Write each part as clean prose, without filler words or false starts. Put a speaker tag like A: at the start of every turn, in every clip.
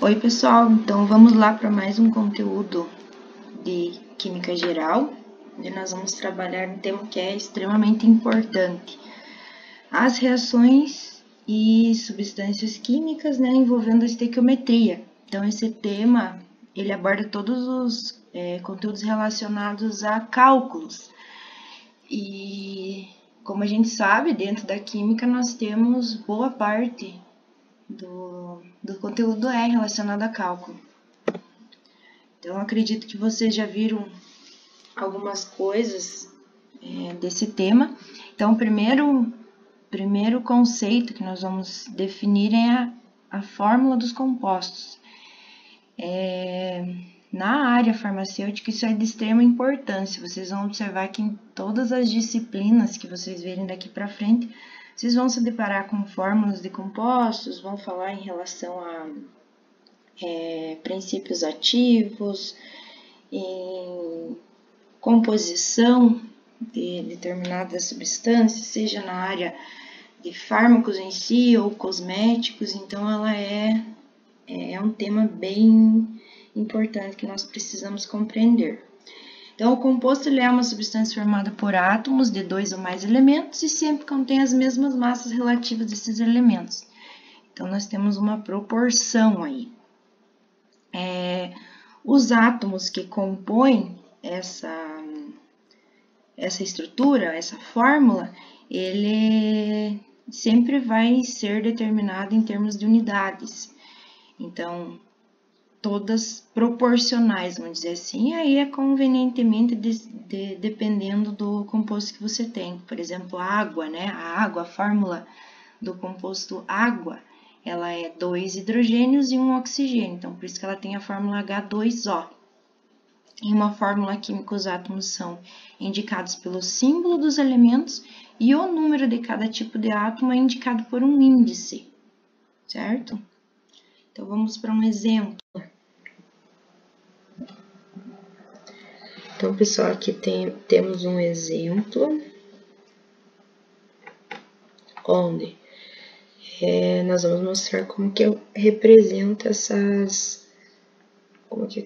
A: Oi pessoal, então vamos lá para mais um conteúdo de Química Geral, onde nós vamos trabalhar um tema que é extremamente importante, as reações e substâncias químicas, né, envolvendo a estequiometria. Então esse tema, ele aborda todos os conteúdos relacionados a cálculos. E como a gente sabe, dentro da química nós temos boa parte do conteúdo relacionado a cálculo. Então, eu acredito que vocês já viram algumas coisas desse tema. Então, o primeiro conceito que nós vamos definir é a fórmula dos compostos. Na área farmacêutica, isso é de extrema importância. Vocês vão observar que em todas as disciplinas que vocês verem daqui para frente, vocês vão se deparar com fórmulas de compostos, vão falar em relação a princípios ativos, em composição de determinadas substâncias, seja na área de fármacos em si ou cosméticos. Então, ela é um tema bem importante que nós precisamos compreender. Então, o composto ele é uma substância formada por átomos de 2 ou mais elementos e sempre contém as mesmas massas relativas desses elementos. Então, nós temos uma proporção aí. Os átomos que compõem essa estrutura, essa fórmula, ele sempre vai ser determinado em termos de unidades. Então, todas proporcionais, vamos dizer assim, e aí é convenientemente dependendo do composto que você tem. Por exemplo, a água, né? A fórmula do composto água, ela é 2 hidrogênios e 1 oxigênio, então por isso que ela tem a fórmula H2O. Em uma fórmula química, os átomos são indicados pelo símbolo dos elementos e o número de cada tipo de átomo é indicado por um índice, certo? Então, vamos para um exemplo. Então, pessoal, aqui temos um exemplo onde nós vamos mostrar como que eu represento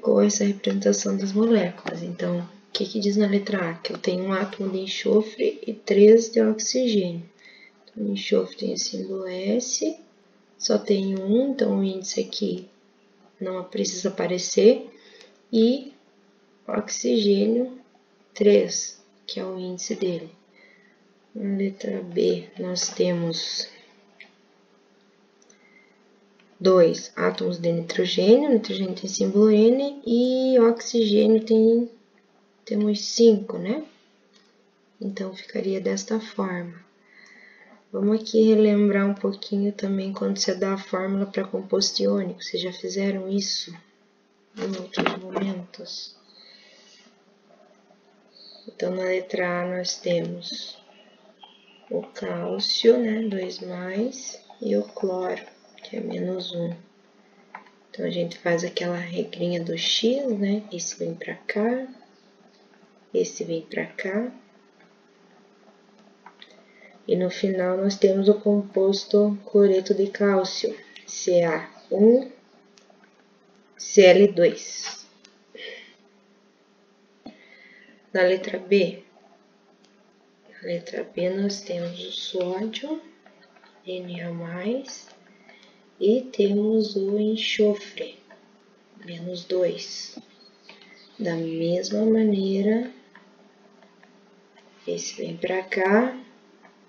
A: qual é essa representação das moléculas. Então, o que diz na letra A? Que eu tenho um átomo de enxofre e 3 de oxigênio. Então, o enxofre tem o símbolo S, só tem um, então o índice aqui não precisa aparecer, e oxigênio 3, que é o índice dele. Na letra B, nós temos 2 átomos de nitrogênio, nitrogênio tem símbolo N, e oxigênio temos 5, né? Então, ficaria desta forma. Vamos aqui relembrar um pouquinho também quando você dá a fórmula para composto iônico. Vocês já fizeram isso em outros momentos? Então, na letra A nós temos o cálcio, né, 2+, e o cloro, que é -1. Então, a gente faz aquela regrinha do X, né, esse vem para cá, esse vem para cá. E no final nós temos o composto cloreto de cálcio, Ca1Cl2. Na letra B, nós temos o sódio, Na+, e temos o enxofre, -2. Da mesma maneira, esse vem para cá,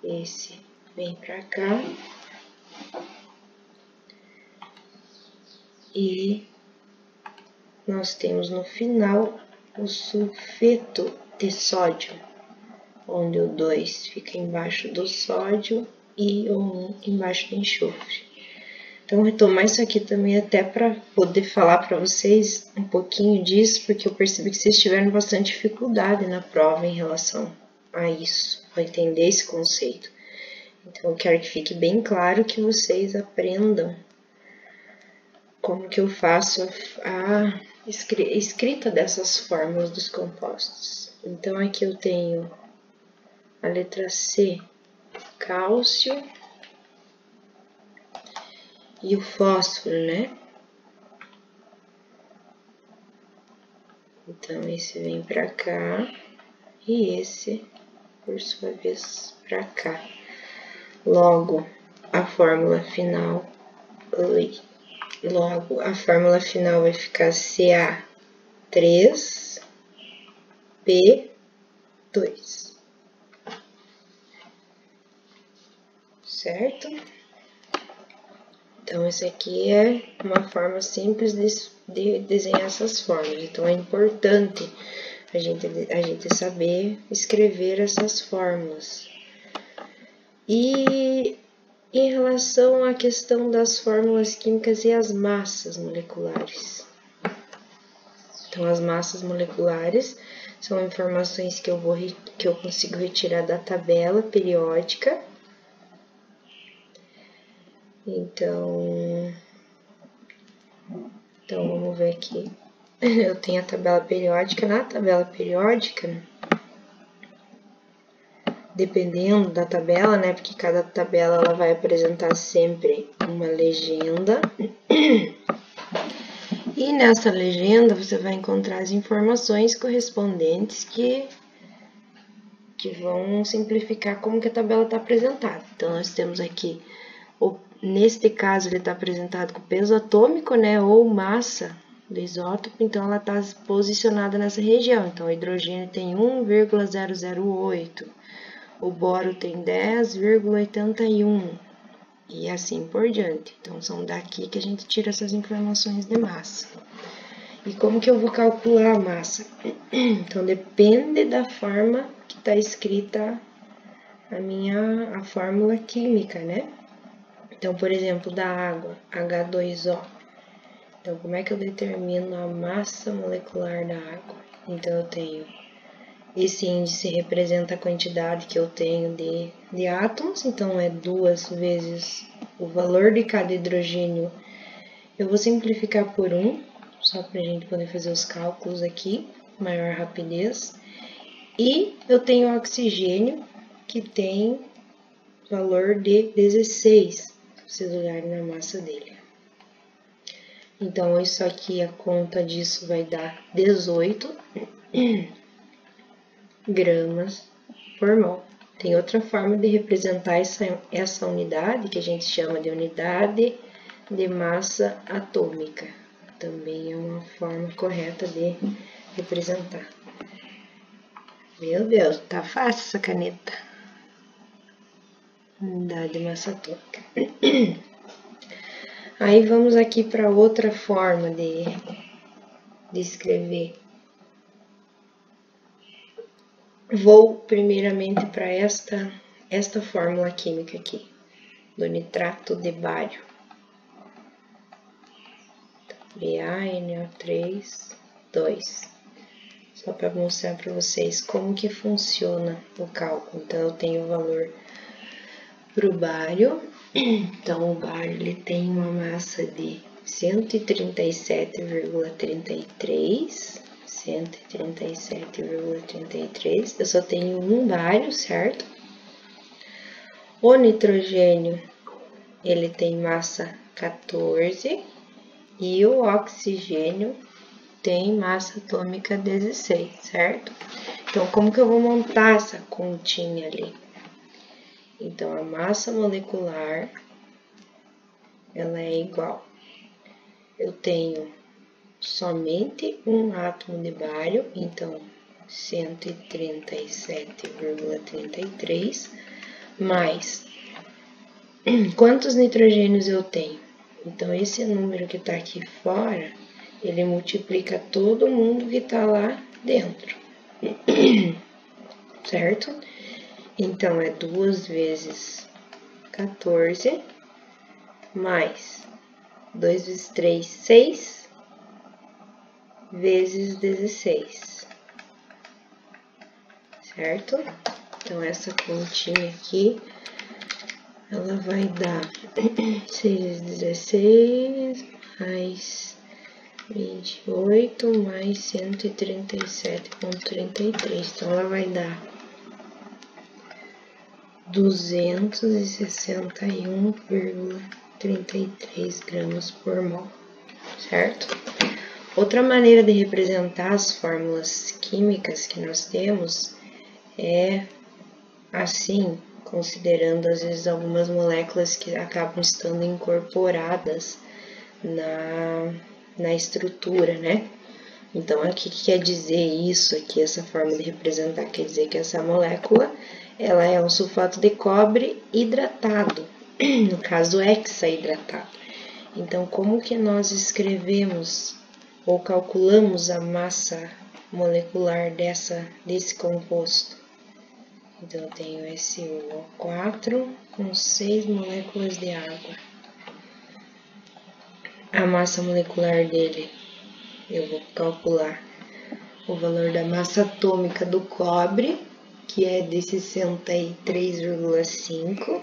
A: esse vem para cá, e nós temos no final o sulfeto de sódio, onde o 2 fica embaixo do sódio e o 1 embaixo do enxofre. Então, retomar isso aqui também até para poder falar para vocês um pouquinho disso, porque eu percebi que vocês tiveram bastante dificuldade na prova em relação a isso, a entender esse conceito. Então, eu quero que fique bem claro que vocês aprendam como que eu faço a escrita dessas fórmulas dos compostos. Então, aqui eu tenho a letra C, cálcio, e o fósforo, né? Então, esse vem pra cá e esse, por sua vez, pra cá. Logo, a fórmula final vai ficar Ca3P2. Certo? Então, essa aqui é uma forma simples de desenhar essas formas. Então, é importante a gente saber escrever essas fórmulas. E em relação à questão das fórmulas químicas e as massas moleculares. Então, as massas moleculares são informações que eu consigo retirar da tabela periódica. Então vamos ver aqui. Eu tenho a tabela periódica. Na tabela periódica, dependendo da tabela, né? Porque cada tabela ela vai apresentar sempre uma legenda. E nessa legenda você vai encontrar as informações correspondentes que vão simplificar como que a tabela está apresentada. Então, nós temos aqui, neste caso, ele está apresentado com peso atômico, né? Ou massa do isótopo, então ela está posicionada nessa região. Então, o hidrogênio tem 1,008, o boro tem 10,81 e assim por diante. Então, são daqui que a gente tira essas informações de massa. E como que eu vou calcular a massa? Então, depende da forma que está escrita a fórmula química, né? Então, por exemplo, da água, H2O. Então, como é que eu determino a massa molecular da água? Então, eu tenho esse índice representa a quantidade que eu tenho de átomos, então é 2 vezes o valor de cada hidrogênio. Eu vou simplificar por 1, só para a gente poder fazer os cálculos aqui, maior rapidez. E eu tenho o oxigênio, que tem valor de 16, para vocês olharem na massa dele. Então, isso aqui, a conta disso vai dar 18 gramas por mol. Tem outra forma de representar essa unidade, que a gente chama de unidade de massa atômica. Também é uma forma correta de representar. Meu Deus, tá fácil essa caneta. Unidade de massa atômica. Aí vamos aqui para outra forma de escrever. Vou primeiramente para esta fórmula química aqui, do nitrato de bário. BaNO3, 2. Só para mostrar para vocês como que funciona o cálculo. Então, eu tenho o valor para o bário. Então, o bário ele tem uma massa de 137,33. 137,33. Eu só tenho um bário, certo? O nitrogênio, ele tem massa 14 e o oxigênio tem massa atômica 16, certo? Então, como que eu vou montar essa continha ali? Então, a massa molecular, ela é igual. Eu tenho somente um átomo de bário, então 137,33, mais quantos nitrogênios eu tenho? Então, esse número que está aqui fora, ele multiplica todo mundo que está lá dentro, certo? Então, é 2 vezes 14, mais 2 vezes 3, 6, vezes 16, certo? Então, essa continha aqui, ela vai dar 6 vezes 16, mais 28, mais 137,33. Então, ela vai dar 261,33. 33 gramas por mol, certo? Outra maneira de representar as fórmulas químicas que nós temos é assim, considerando às vezes algumas moléculas que acabam estando incorporadas na estrutura, né? Então, aqui que quer dizer isso aqui, essa forma de representar, quer dizer que essa molécula, ela é um sulfato de cobre hidratado, no caso, hexaidratado. Então, como que nós escrevemos ou calculamos a massa molecular desse composto? Então, eu tenho esse SiO4 com 6 moléculas de água. A massa molecular dele, eu vou calcular o valor da massa atômica do cobre, que é de 63,5,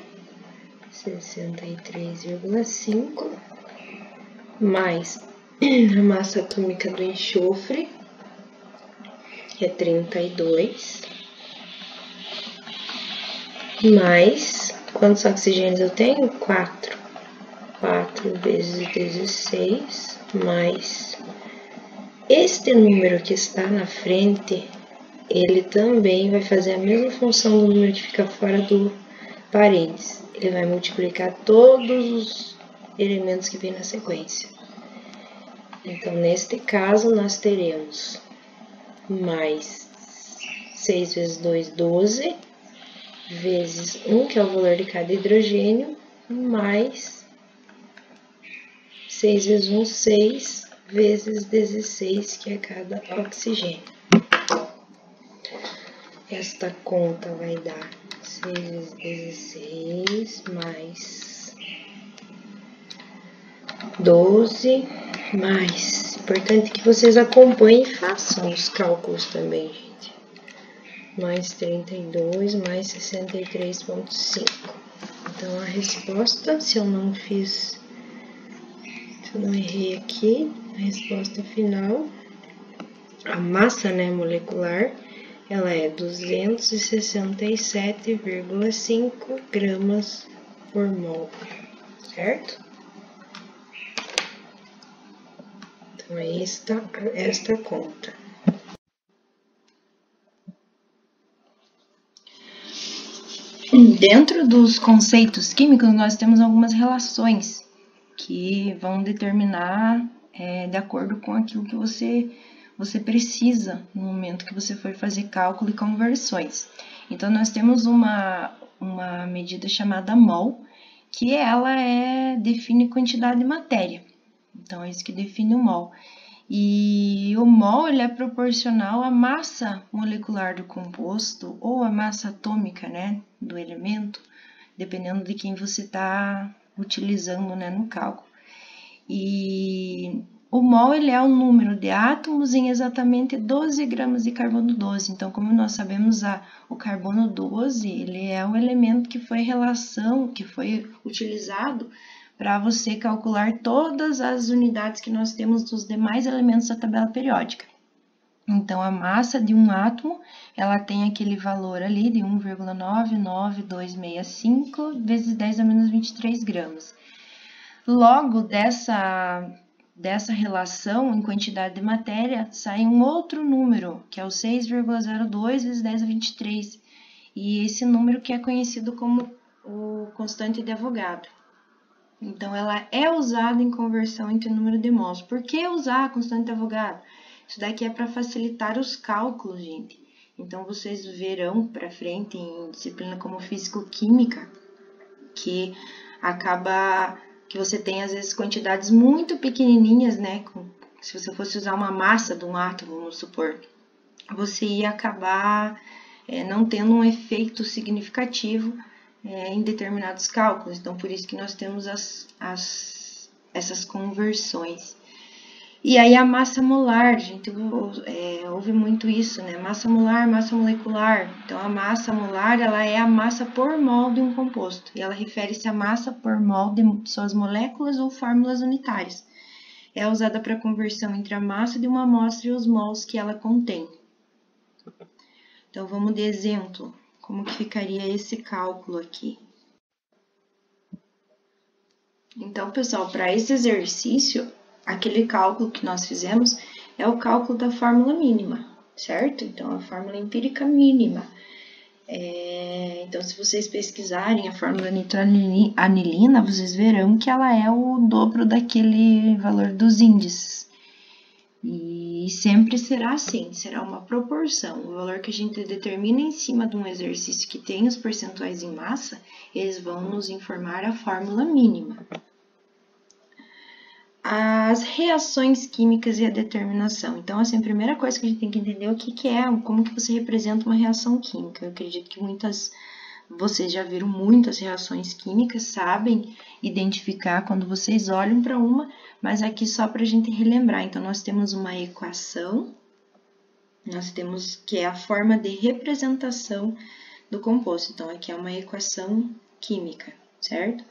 A: mais a massa atômica do enxofre, que é 32, mais, quantos oxigênios eu tenho? 4. 4 vezes 16, mais este número que está na frente, ele também vai fazer a mesma função do número que fica fora do parênteses. Ele vai multiplicar todos os elementos que vem na sequência. Então, neste caso, nós teremos mais 6 vezes 2, 12, vezes 1, que é o valor de cada hidrogênio, mais 6 vezes 1, 6, vezes 16, que é cada oxigênio. Esta conta vai dar 6 vezes 16, mais 12, mais... Importante que vocês acompanhem e façam os cálculos também, gente. Mais 32, mais 63,5. Então, a resposta, se eu não errei aqui, a resposta final, a massa, né, molecular, ela é 267,5 gramas por mol, certo? Então, é esta conta. Dentro dos conceitos químicos, nós temos algumas relações que vão determinar de acordo com aquilo que você precisa no momento que você for fazer cálculo e conversões. Então, nós temos uma medida chamada mol, que ela define quantidade de matéria. Então, é isso que define o mol. E o mol ele é proporcional à massa molecular do composto ou à massa atômica, né, do elemento, dependendo de quem você está utilizando, né, no cálculo. E o mol ele é o número de átomos em exatamente 12 gramas de carbono 12. Então, como nós sabemos, o carbono 12 ele é o elemento que foi utilizado para você calcular todas as unidades que nós temos dos demais elementos da tabela periódica. Então, a massa de um átomo, ela tem aquele valor ali de 1,99265 vezes 10 a menos 23 gramas. Logo, dessa relação em quantidade de matéria, sai um outro número, que é o 6,02 vezes 10 a 23. E esse número que é conhecido como o constante de Avogadro. Então, ela é usada em conversão entre número de mols. Por que usar a constante de Avogadro? Isso daqui é para facilitar os cálculos, gente. Então, vocês verão para frente em disciplina como físico-química que acaba que você tem, às vezes, quantidades muito pequenininhas, né? Se você fosse usar uma massa de um átomo, vamos supor, você ia acabar não tendo um efeito significativo em determinados cálculos. Então, por isso que nós temos essas conversões. E aí, a massa molar, gente, ouve muito isso, né? Massa molar, massa molecular. Então, a massa molar, ela é a massa por mol de um composto. E ela refere-se à massa por mol de suas moléculas ou fórmulas unitárias. É usada para conversão entre a massa de uma amostra e os mols que ela contém. Então, vamos de exemplo. Como que ficaria esse cálculo aqui? Então, pessoal, para esse exercício, aquele cálculo que nós fizemos é o cálculo da fórmula mínima, certo? Então, a fórmula empírica mínima. Então, se vocês pesquisarem a fórmula nitroanilina, vocês verão que ela é o dobro daquele valor dos índices. E sempre será assim, será uma proporção. O valor que a gente determina em cima de um exercício que tem os percentuais em massa, eles vão nos informar a fórmula mínima. As reações químicas e a determinação. Então, assim, a primeira coisa que a gente tem que entender é o que é, como que você representa uma reação química. Eu acredito que vocês já viram muitas reações químicas, sabem identificar quando vocês olham para uma, mas aqui só para a gente relembrar. Então, nós temos uma equação, nós temos que é a forma de representação do composto. Então, aqui é uma equação química, certo?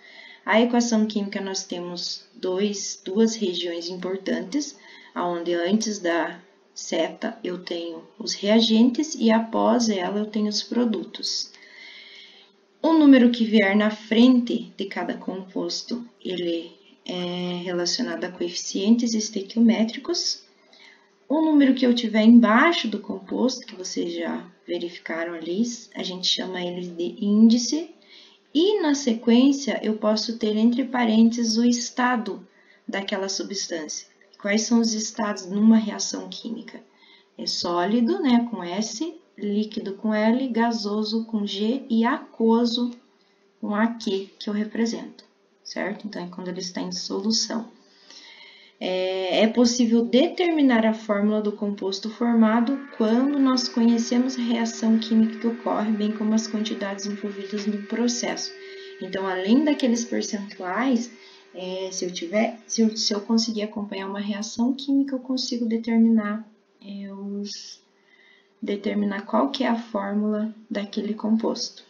A: A equação química nós temos duas regiões importantes, onde antes da seta eu tenho os reagentes e após ela eu tenho os produtos. O número que vier na frente de cada composto, ele é relacionado a coeficientes estequiométricos. O número que eu tiver embaixo do composto, que vocês já verificaram ali, a gente chama ele de índice. E na sequência, eu posso ter entre parênteses o estado daquela substância. Quais são os estados numa reação química? É sólido, né, com S, líquido com L, gasoso com G e aquoso com AQ, que eu represento, certo? Então, é quando ele está em solução. É possível determinar a fórmula do composto formado quando nós conhecemos a reação química que ocorre, bem como as quantidades envolvidas no processo. Então, além daqueles percentuais, se eu conseguir acompanhar uma reação química, eu consigo determinar qual que é a fórmula daquele composto.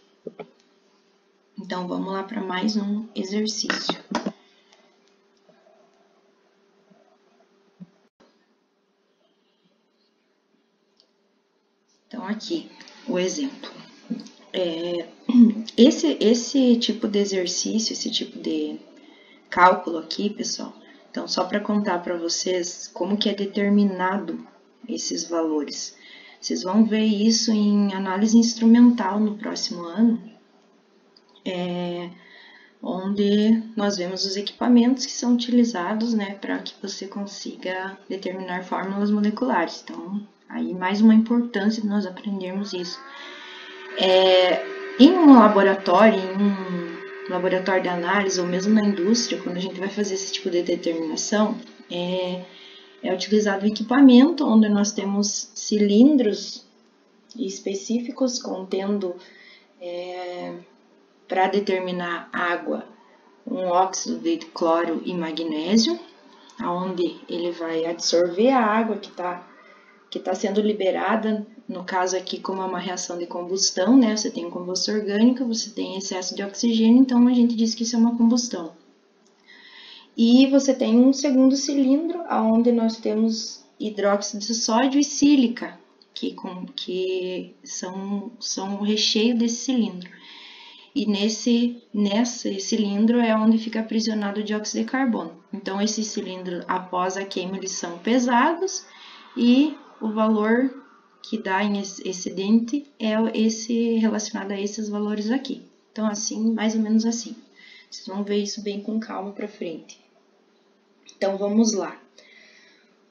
A: Então, vamos lá para mais um exercício. Então, aqui, o exemplo. Esse tipo de exercício, esse tipo de cálculo aqui, pessoal, então, só para contar para vocês como que é determinado esses valores. Vocês vão ver isso em análise instrumental no próximo ano, onde nós vemos os equipamentos que são utilizados, né, para que você consiga determinar fórmulas moleculares. Então, aí mais uma importância de nós aprendermos isso. Em um laboratório de análise, ou mesmo na indústria, quando a gente vai fazer esse tipo de determinação, é utilizado um equipamento onde nós temos cilindros específicos contendo, para determinar água, um óxido de cloro e magnésio, onde ele vai absorver a água que está sendo liberada, no caso aqui, como é uma reação de combustão, né? Você tem um composto orgânico, você tem excesso de oxigênio, então a gente diz que isso é uma combustão. E você tem um segundo cilindro, onde nós temos hidróxido de sódio e sílica, que são o recheio desse cilindro. E nesse cilindro é onde fica aprisionado o dióxido de carbono. Então, esses cilindros, após a queima, eles são pesados e o valor que dá em excedente é esse relacionado a esses valores aqui. Então, assim, mais ou menos assim. Vocês vão ver isso bem com calma para frente. Então, vamos lá.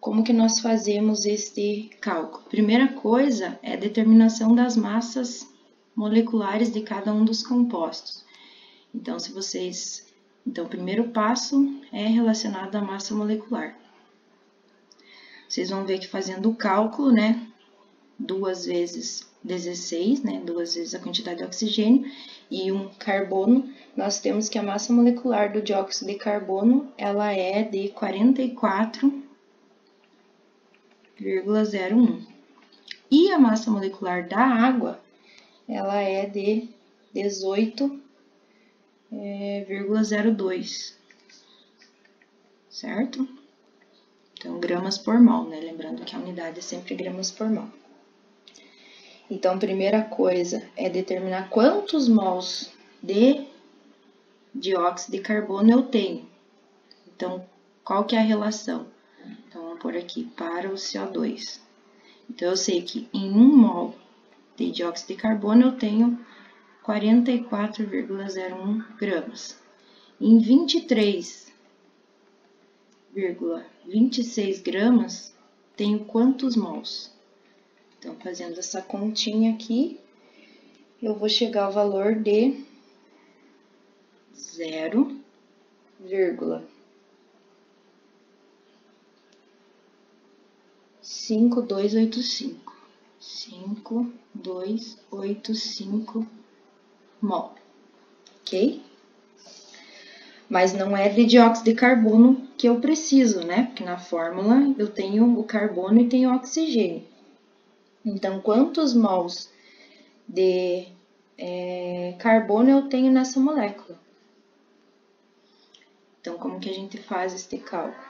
A: Como que nós fazemos este cálculo? Primeira coisa é a determinação das massas moleculares de cada um dos compostos. Então, o primeiro passo é relacionado à massa molecular. Vocês vão ver que fazendo o cálculo, né, 2 vezes 16, né, 2 vezes a quantidade de oxigênio e um carbono, nós temos que a massa molecular do dióxido de carbono, ela é de 44,01. E a massa molecular da água, ela é de 18,02, certo? Então, gramas por mol, né? Lembrando que a unidade é sempre gramas por mol. Então, a primeira coisa é determinar quantos mols dióxido de carbono eu tenho. Então, qual que é a relação? Então, vamos pôr aqui, para o CO2. Então, eu sei que em 1 mol de dióxido de carbono eu tenho 44,01 gramas. Em 23,26 gramas, tenho quantos mols? Então, fazendo essa continha aqui, eu vou chegar ao valor de 0,5285. 5285 mol, ok? Mas não é de dióxido de carbono que eu preciso, né? Porque na fórmula eu tenho o carbono e tenho o oxigênio. Então, quantos mols de carbono eu tenho nessa molécula? Então, como que a gente faz este cálculo?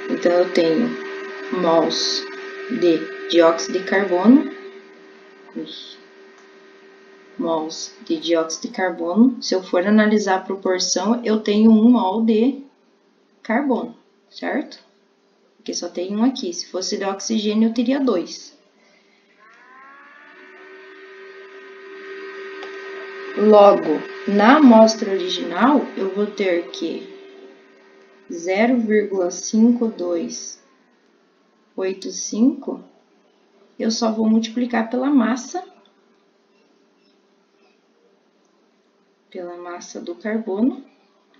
A: Então, eu tenho mols de dióxido de carbono, os mols de dióxido de carbono. Se eu for analisar a proporção, eu tenho 1 mol de carbono, certo? Porque só tem um aqui. Se fosse de oxigênio, eu teria 2. Logo, na amostra original, eu vou ter que 0,5285, eu só vou multiplicar pela massa do carbono,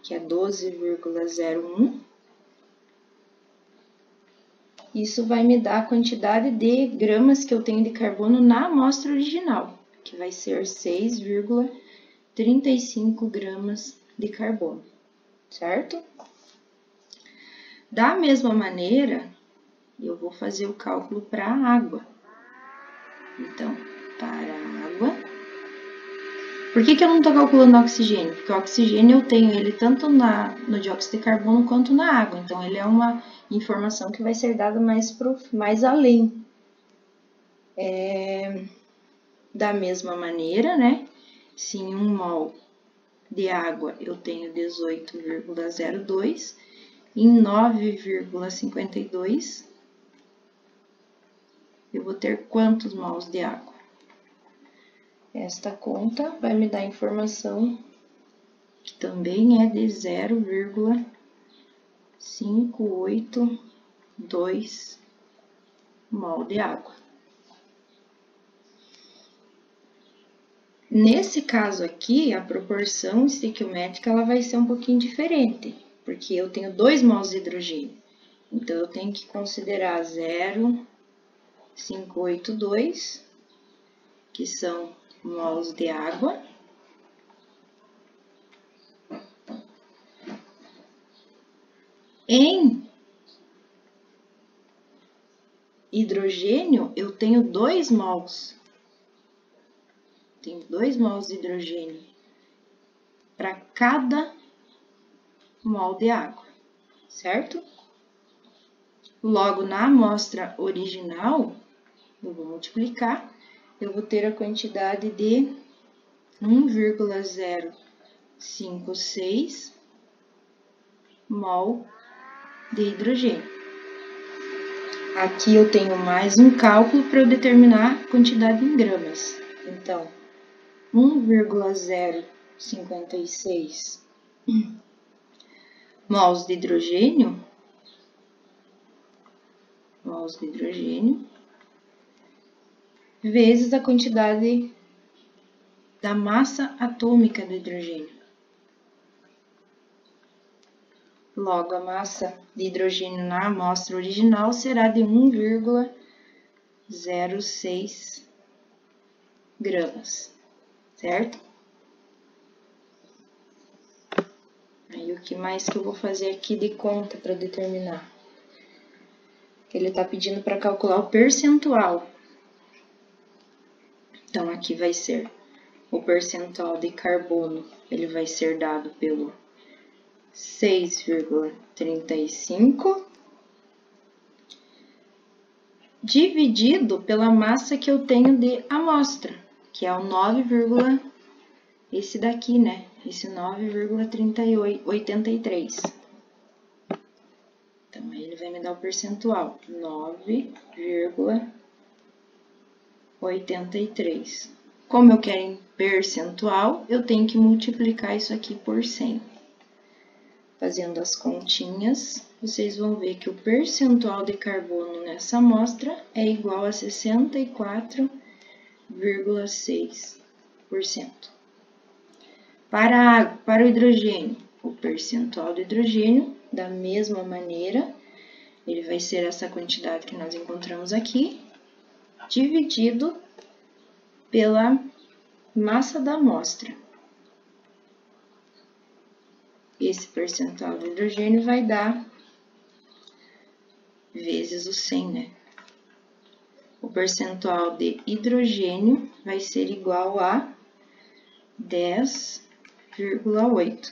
A: que é 12,01. Isso vai me dar a quantidade de gramas que eu tenho de carbono na amostra original, que vai ser 6,35 gramas de carbono, certo? Da mesma maneira, eu vou fazer o cálculo para a água. Então, para a água. Por que eu não estou calculando o oxigênio? Porque o oxigênio eu tenho ele tanto no dióxido de carbono quanto na água. Então, ele é uma informação que vai ser dada mais além. Da mesma maneira, né? Se em 1 mol de água eu tenho 18,02, em 9,52 eu vou ter quantos mols de água? Esta conta vai me dar a informação que também é de 0,582 mol de água. Nesse caso aqui, a proporção estequiométrica ela vai ser um pouquinho diferente, porque eu tenho 2 mols de hidrogênio. Então, eu tenho que considerar 0,582, que são mols de água. Em hidrogênio, eu tenho 2 mols. Tenho 2 mols de hidrogênio para cada mol de água, certo? Logo, na amostra original, eu vou multiplicar, eu vou ter a quantidade de 1,056 mol de hidrogênio. Aqui eu tenho mais um cálculo para eu determinar a quantidade em gramas. Então, 1,056 mols de hidrogênio vezes a quantidade da massa atômica do hidrogênio. Logo, a massa de hidrogênio na amostra original será de 1,06 gramas, certo? Aí, o que mais que eu vou fazer aqui de conta para determinar? Ele está pedindo para calcular o percentual. Então, aqui vai ser o percentual de carbono, ele vai ser dado pelo 6,35 dividido pela massa que eu tenho de amostra, que é o 9,22. esse daqui, né? Esse 9,83. Então, aí ele vai me dar o percentual, 9,83. Como eu quero em percentual, eu tenho que multiplicar isso aqui por 100. Fazendo as continhas, vocês vão ver que o percentual de carbono nessa amostra é igual a 64,6%. Para o hidrogênio, o percentual do hidrogênio, da mesma maneira, ele vai ser essa quantidade que nós encontramos aqui, dividido pela massa da amostra. Esse percentual de hidrogênio vai dar vezes o 100, né? O percentual de hidrogênio vai ser igual a 10,8.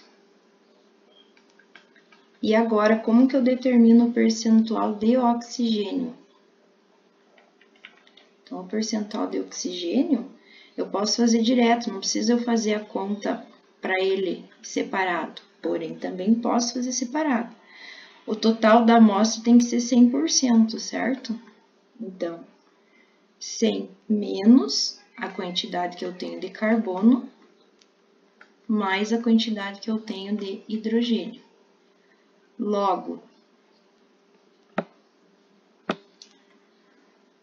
A: E agora, como que eu determino o percentual de oxigênio? Então, o percentual de oxigênio, eu posso fazer direto, não precisa eu fazer a conta para ele separado. Porém, também posso fazer separado. O total da amostra tem que ser 100%, certo? Então, 100 menos a quantidade que eu tenho de carbono, mais a quantidade que eu tenho de hidrogênio. Logo,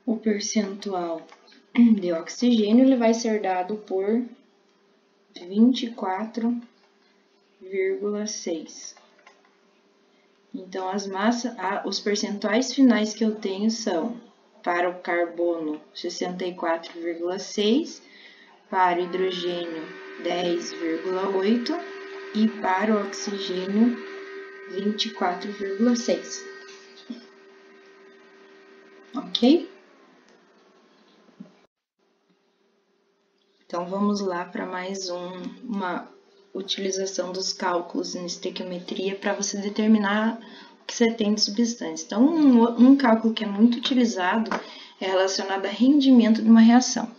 A: o percentual de oxigênio ele vai ser dado por 24,6. Então, os percentuais finais que eu tenho são, para o carbono, 64,6, para o hidrogênio, 10,8 e para o oxigênio, 24,6. Ok? Então, vamos lá para mais uma utilização dos cálculos em estequiometria para você determinar o que você tem de substância. Então, um cálculo que é muito utilizado é relacionado a rendimento de uma reação.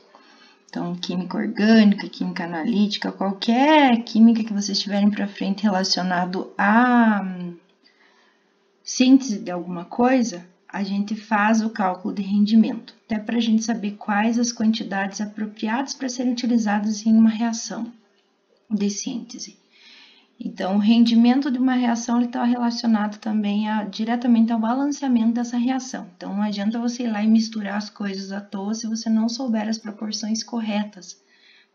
A: Então, química orgânica, química analítica, qualquer química que vocês tiverem para frente relacionado a síntese de alguma coisa, a gente faz o cálculo de rendimento, até para a gente saber quais as quantidades apropriadas para serem utilizadas em uma reação de síntese. Então, o rendimento de uma reação está relacionado também diretamente ao balanceamento dessa reação. Então, não adianta você ir lá e misturar as coisas à toa se você não souber as proporções corretas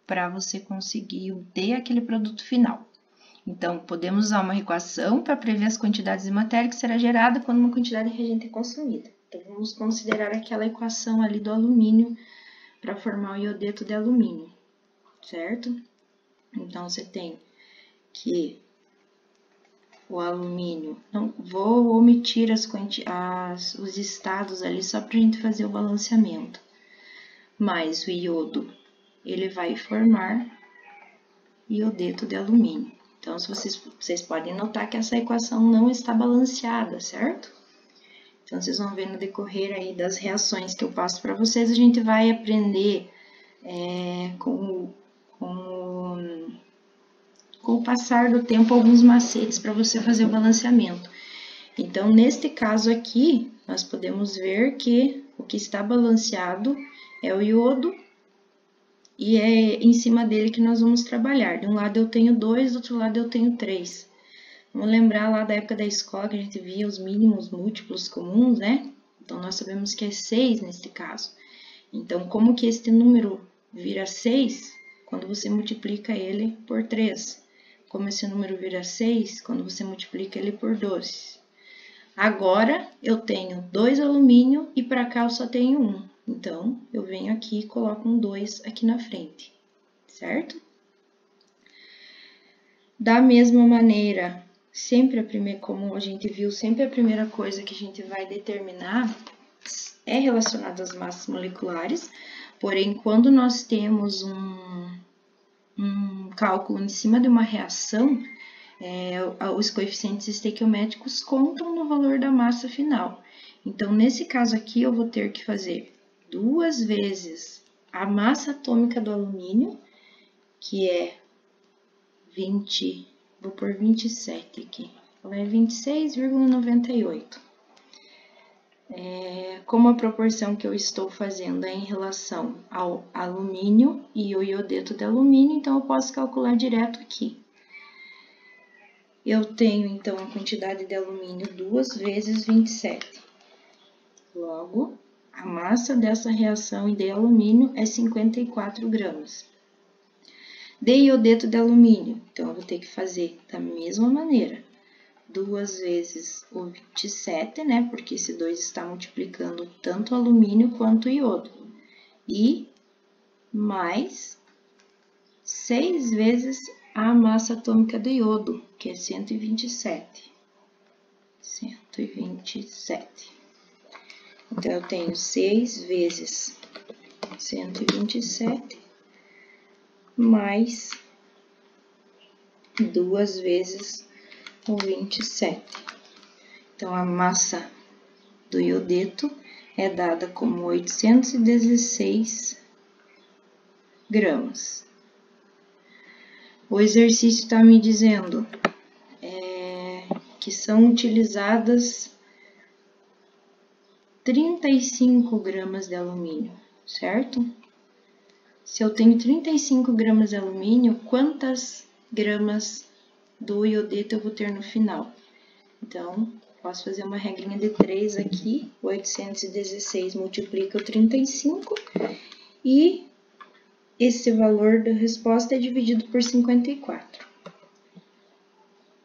A: para você conseguir ter aquele produto final. Então, podemos usar uma equação para prever as quantidades de matéria que será gerada quando uma quantidade de reagente é consumida. Então, vamos considerar aquela equação ali do alumínio para formar o iodeto de alumínio, certo? Então, você tem que o alumínio, não vou omitir os estados ali só para a gente fazer o balanceamento, mas o iodo, ele vai formar iodeto de alumínio. Então, vocês podem notar que essa equação não está balanceada, certo? Então, vocês vão ver no decorrer aí das reações que eu passo para vocês, a gente vai aprender com o passar do tempo alguns macetes para você fazer o balanceamento. Então, neste caso aqui, nós podemos ver que o que está balanceado é o iodo e é em cima dele que nós vamos trabalhar. De um lado eu tenho 2, do outro lado eu tenho 3. Vamos lembrar lá da época da escola que a gente via os mínimos múltiplos comuns, né? Então, nós sabemos que é 6 neste caso. Então, como que este número vira 6? Quando você multiplica ele por 3. Como esse número vira 6, quando você multiplica ele por 12. Agora, eu tenho 2 alumínio e para cá eu só tenho 1. Então, eu venho aqui e coloco um 2 aqui na frente, certo? Da mesma maneira, como a gente viu, sempre a primeira coisa que a gente vai determinar é relacionada às massas moleculares. Porém, quando nós temos um cálculo em cima de uma reação, os coeficientes estequiométricos contam no valor da massa final. Então, nesse caso aqui, eu vou ter que fazer 2 vezes a massa atômica do alumínio, que é vou por 27 aqui. Ela é 26,98. Como a proporção que eu estou fazendo é em relação ao alumínio e o iodeto de alumínio, então eu posso calcular direto aqui. Eu tenho, então, a quantidade de alumínio 2 vezes 27. Logo, a massa dessa reação de alumínio é 54 gramas. De iodeto de alumínio, então, eu vou ter que fazer da mesma maneira. 2 vezes o 27, né? Porque esse 2 está multiplicando tanto o alumínio quanto o iodo. E mais 6 vezes a massa atômica do iodo, que é 127. 127. Então, eu tenho 6 vezes 127 mais 2 vezes o 27. Então, a massa do iodeto é dada como 816 gramas. O exercício está me dizendo que são utilizadas 35 gramas de alumínio, certo? Se eu tenho 35 gramas de alumínio, quantas gramas do iodeto eu vou ter no final? Então, posso fazer uma regrinha de 3 aqui, 816 multiplica o 35 e esse valor da resposta é dividido por 54.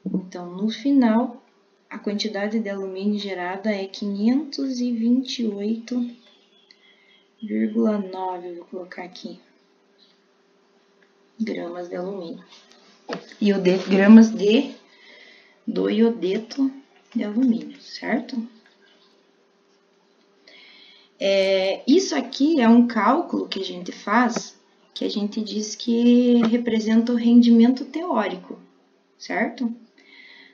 A: Então, no final, a quantidade de alumínio gerada é 528,9, vou colocar aqui, gramas de alumínio. Gramas do iodeto de alumínio, certo? Isso aqui é um cálculo que a gente faz, que a gente diz que representa o rendimento teórico, certo?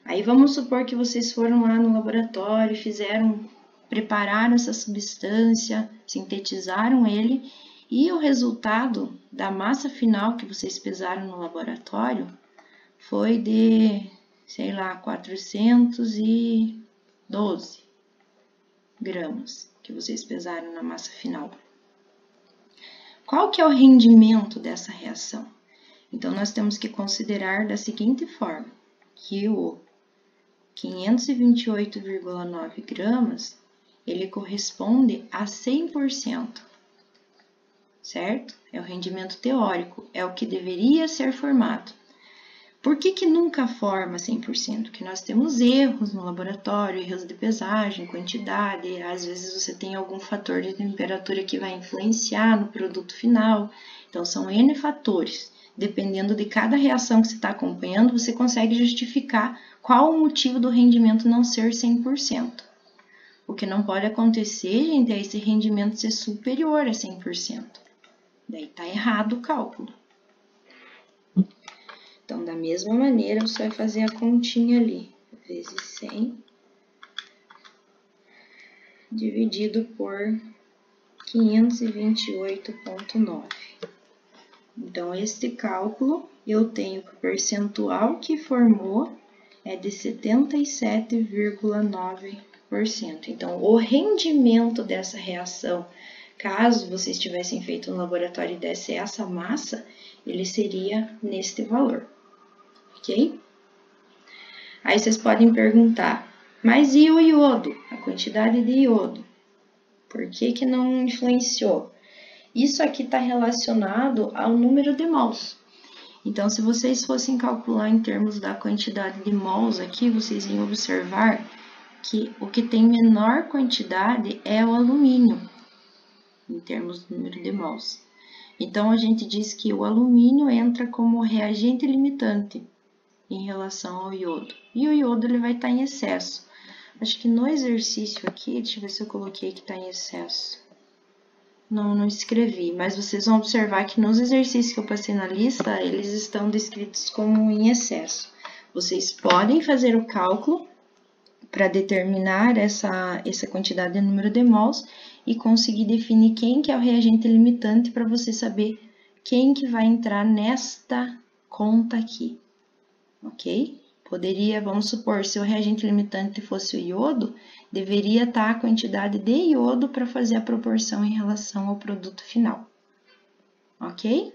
A: Aí vamos supor que vocês foram lá no laboratório, prepararam essa substância, sintetizaram ele, e o resultado da massa final que vocês pesaram no laboratório foi de, sei lá, 412 gramas que vocês pesaram na massa final. Qual que é o rendimento dessa reação? Então, nós temos que considerar da seguinte forma, que o 528,9 gramas, ele corresponde a 100%, certo? É o rendimento teórico, é o que deveria ser formado. Por que nunca forma 100%? Porque nós temos erros no laboratório, erros de pesagem, quantidade, às vezes você tem algum fator de temperatura que vai influenciar no produto final. Então, são N fatores. Dependendo de cada reação que você está acompanhando, você consegue justificar qual o motivo do rendimento não ser 100%. O que não pode acontecer, gente, é esse rendimento ser superior a 100%. Daí tá errado o cálculo. Então, da mesma maneira, você vai fazer a continha ali, vezes 100, dividido por 528,9. Então, este cálculo, eu tenho que o percentual que formou é de 77,9%. Então, o rendimento dessa reação, caso vocês tivessem feito no laboratório e desse essa massa, ele seria neste valor, ok? Aí, vocês podem perguntar, mas e o iodo? A quantidade de iodo? Por que não influenciou? Isso aqui está relacionado ao número de mols. Então, se vocês fossem calcular em termos da quantidade de mols aqui, vocês iam observar que o que tem menor quantidade é o alumínio, em termos do número de mols. Então, a gente diz que o alumínio entra como reagente limitante em relação ao iodo. E o iodo ele vai estar em excesso. Acho que no exercício aqui, deixa eu ver se eu coloquei que está em excesso. Não escrevi, mas vocês vão observar que nos exercícios que eu passei na lista, eles estão descritos como em excesso. Vocês podem fazer o cálculo para determinar essa quantidade de número de mols e conseguir definir quem que é o reagente limitante para você saber quem que vai entrar nesta conta aqui, ok? Vamos supor, se o reagente limitante fosse o iodo, deveria estar a quantidade de iodo para fazer a proporção em relação ao produto final, ok?